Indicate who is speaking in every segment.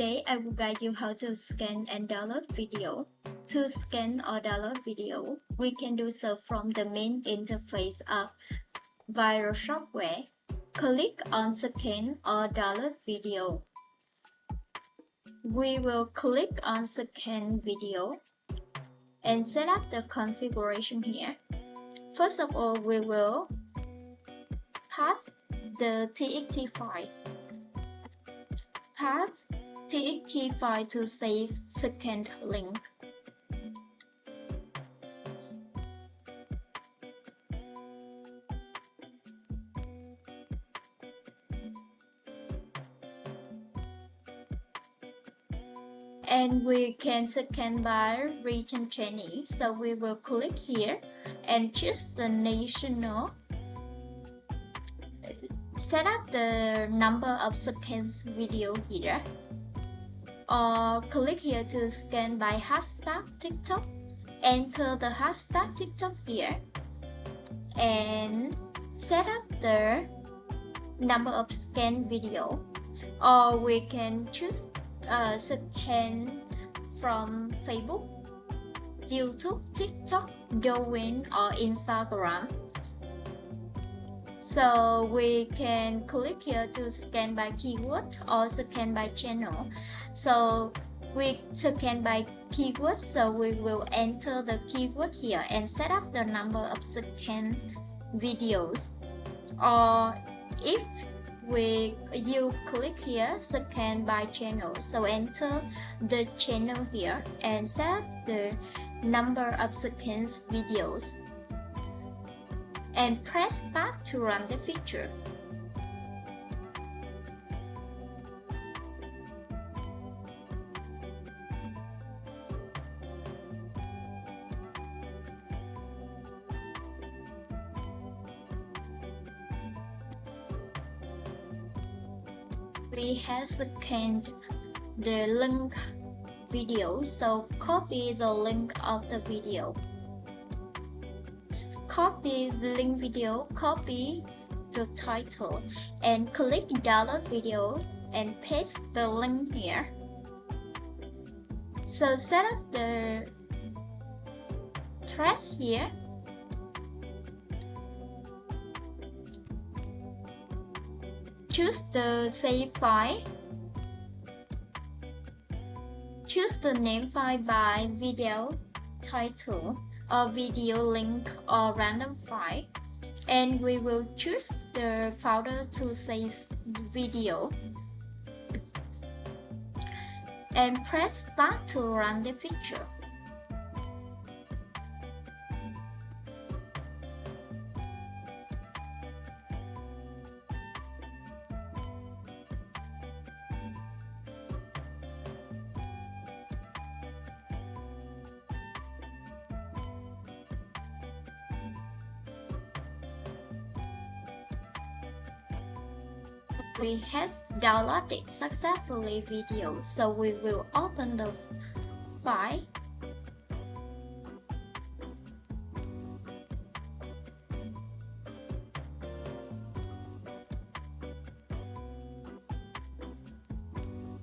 Speaker 1: Today I will guide you how to scan and download video. To scan or download video, we can do so from the main interface of Viro software. Click on Scan or Download Video. We will click on Scan Video and set up the configuration here. First of all, we will path the TXT file. Path TXT file to save scanned link. And we can scan by region channel. So we will click here and choose the national. Set up the number of scans video here. Or click here to scan by hashtag TikTok. Enter the hashtag TikTok here. And set up the number of scan video. Or we can choose scan from Facebook, YouTube, TikTok, Douyin, or Instagram. So we can click here to scan by keyword or scan by channel. So we scan by keyword, so we will enter the keyword here and set up the number of scan videos. Or if you click here scan by channel, so enter the channel here and set up the number of scans videos and press back to run the feature. We have scanned the link video, so copy the link of the video. Copy the link video, copy the title, and click download video and paste the link here. So set up the trash here. Choose the save file. Choose the name file by video title or video link or random file. And we will choose the folder to save video. And press start to run the feature. We have downloaded successfully video, so we will open the file.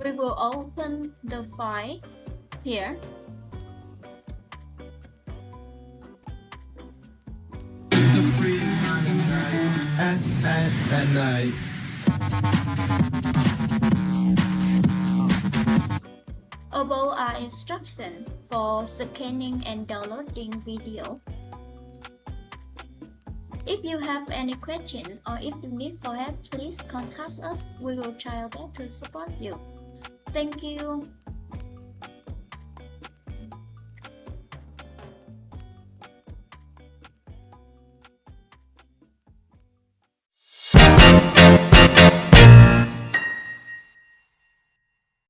Speaker 1: We will open the file here.
Speaker 2: At night.
Speaker 1: Above are instructions for scanning and downloading video. If you have any question or if you need for help, please contact us. We will try our best to support you. Thank you.